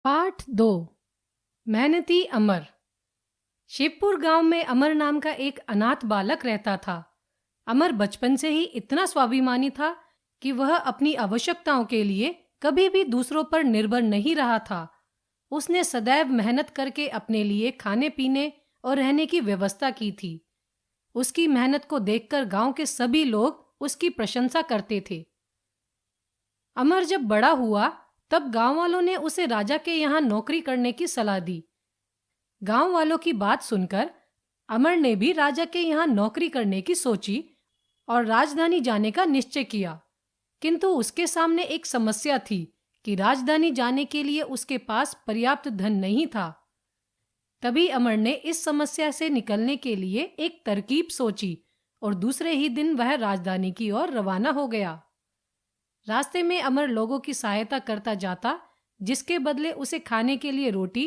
पाठ 2। मेहनती अमर। शिवपुर गांव में अमर नाम का एक अनाथ बालक रहता था। अमर बचपन से ही इतना स्वाभिमानी था कि वह अपनी आवश्यकताओं के लिए कभी भी दूसरों पर निर्भर नहीं रहा था। उसने सदैव मेहनत करके अपने लिए खाने पीने और रहने की व्यवस्था की थी। उसकी मेहनत को देखकर गांव के सभी लोग उसकी प्रशंसा करते थे। अमर जब बड़ा हुआ तब गांव वालों ने उसे राजा के यहाँ नौकरी करने की सलाह दी। गांव वालों की बात सुनकर अमर ने भी राजा के यहाँ नौकरी करने की सोची और राजधानी जाने का निश्चय किया। किंतु उसके सामने एक समस्या थी कि राजधानी जाने के लिए उसके पास पर्याप्त धन नहीं था। तभी अमर ने इस समस्या से निकलने के लिए एक तरकीब सोची और दूसरे ही दिन वह राजधानी की ओर रवाना हो गया। रास्ते में अमर लोगों की सहायता करता जाता, जिसके बदले उसे खाने के लिए रोटी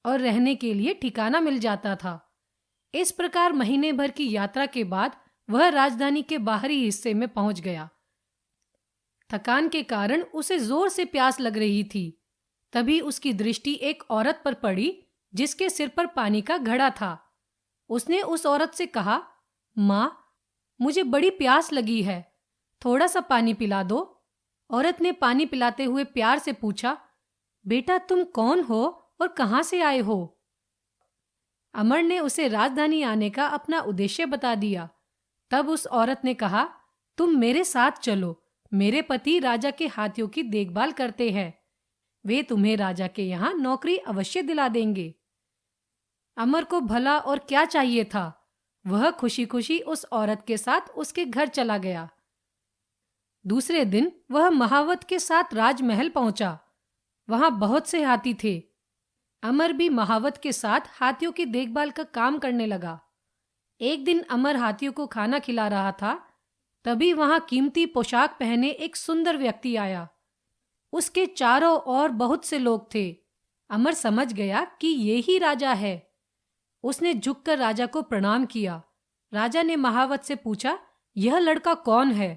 और रहने के लिए ठिकाना मिल जाता था। इस प्रकार महीने भर की यात्रा के बाद वह राजधानी के बाहरी हिस्से में पहुंच गया। थकान के कारण उसे जोर से प्यास लग रही थी। तभी उसकी दृष्टि एक औरत पर पड़ी जिसके सिर पर पानी का घड़ा था। उसने उस औरत से कहा, माँ, मुझे बड़ी प्यास लगी है, थोड़ा सा पानी पिला दो। औरत ने पानी पिलाते हुए प्यार से पूछा, बेटा तुम कौन हो और कहां से आए हो? अमर ने उसे राजधानी आने का अपना उद्देश्य बता दिया। तब उस औरत ने कहा, तुम मेरे साथ चलो, मेरे पति राजा के हाथियों की देखभाल करते हैं, वे तुम्हें राजा के यहाँ नौकरी अवश्य दिला देंगे। अमर को भला और क्या चाहिए था, वह खुशी खुशी उस औरत के साथ उसके घर चला गया। दूसरे दिन वह महावत के साथ राजमहल पहुंचा। वहां बहुत से हाथी थे। अमर भी महावत के साथ हाथियों की देखभाल का काम करने लगा। एक दिन अमर हाथियों को खाना खिला रहा था, तभी वहां कीमती पोशाक पहने एक सुंदर व्यक्ति आया। उसके चारों ओर बहुत से लोग थे। अमर समझ गया कि ये ही राजा है। उसने झुककर राजा को प्रणाम किया। राजा ने महावत से पूछा, यह लड़का कौन है?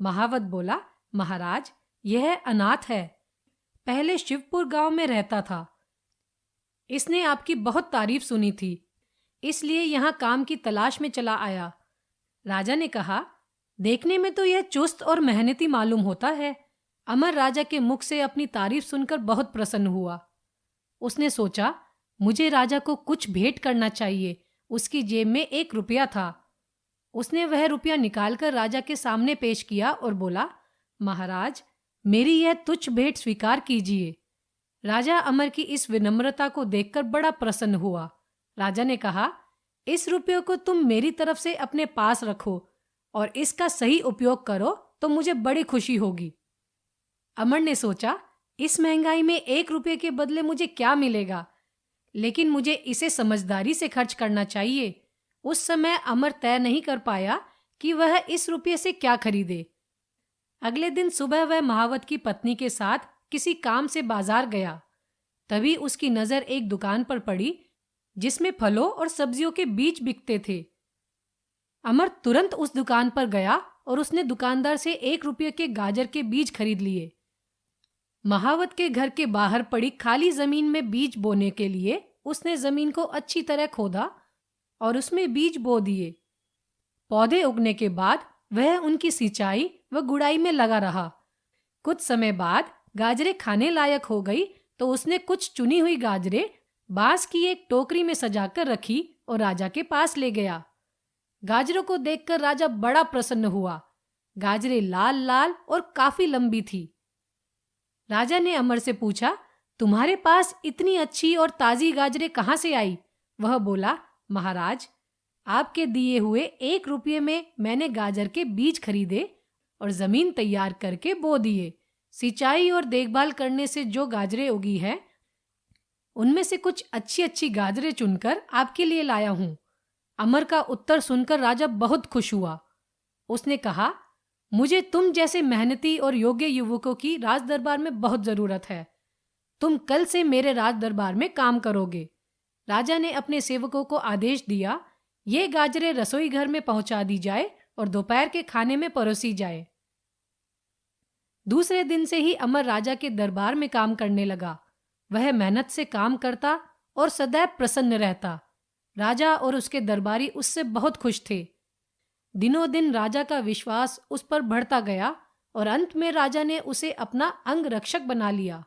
महावत बोला, महाराज, यह अनाथ है, पहले शिवपुर गांव में रहता था। इसने आपकी बहुत तारीफ सुनी थी, इसलिए यहाँ काम की तलाश में चला आया। राजा ने कहा, देखने में तो यह चुस्त और मेहनती मालूम होता है। अमर राजा के मुख से अपनी तारीफ सुनकर बहुत प्रसन्न हुआ। उसने सोचा, मुझे राजा को कुछ भेंट करना चाहिए। उसकी जेब में 1 रुपया था। उसने वह रुपया निकालकर राजा के सामने पेश किया और बोला, महाराज, मेरी यह तुच्छ भेंट स्वीकार कीजिए। राजा अमर की इस विनम्रता को देखकर बड़ा प्रसन्न हुआ। राजा ने कहा, इस रुपये को तुम मेरी तरफ से अपने पास रखो और इसका सही उपयोग करो तो मुझे बड़ी खुशी होगी। अमर ने सोचा, इस महंगाई में 1 रुपये के बदले मुझे क्या मिलेगा, लेकिन मुझे इसे समझदारी से खर्च करना चाहिए। उस समय अमर तय नहीं कर पाया कि वह इस रुपये से क्या खरीदे। अगले दिन सुबह वह महावत की पत्नी के साथ किसी काम से बाजार गया। तभी उसकी नजर एक दुकान पर पड़ी जिसमें फलों और सब्जियों के बीज बिकते थे। अमर तुरंत उस दुकान पर गया और उसने दुकानदार से 1 रुपये के गाजर के बीज खरीद लिए। महावत के घर के बाहर पड़ी खाली जमीन में बीज बोने के लिए उसने जमीन को अच्छी तरह खोदा और उसमें बीज बो दिए। पौधे उगने के बाद वह उनकी सिंचाई व गुड़ाई में लगा रहा। कुछ समय बाद गाजरें खाने लायक हो गई तो उसने कुछ चुनी हुई गाजरें बांस की एक टोकरी में सजाकर रखी और राजा के पास ले गया। गाजरों को देखकर राजा बड़ा प्रसन्न हुआ। गाजरें लाल लाल और काफी लंबी थी। राजा ने अमर से पूछा, तुम्हारे पास इतनी अच्छी और ताजी गाजरें कहां से आई? वह बोला, महाराज, आपके दिए हुए 1 रुपये में मैंने गाजर के बीज खरीदे और जमीन तैयार करके बो दिए। सिंचाई और देखभाल करने से जो गाजरें उगी हैं, उनमें से कुछ अच्छी अच्छी गाजरें चुनकर आपके लिए लाया हूं। अमर का उत्तर सुनकर राजा बहुत खुश हुआ। उसने कहा, मुझे तुम जैसे मेहनती और योग्य युवकों की राज दरबार में बहुत जरूरत है। तुम कल से मेरे राज दरबार में काम करोगे। राजा ने अपने सेवकों को आदेश दिया, ये गाजरें रसोई घर में पहुंचा दी जाए और दोपहर के खाने में परोसी जाए। दूसरे दिन से ही अमर राजा के दरबार में काम करने लगा। वह मेहनत से काम करता और सदैव प्रसन्न रहता। राजा और उसके दरबारी उससे बहुत खुश थे। दिनों दिन राजा का विश्वास उस पर बढ़ता गया और अंत में राजा ने उसे अपना अंगरक्षक बना लिया।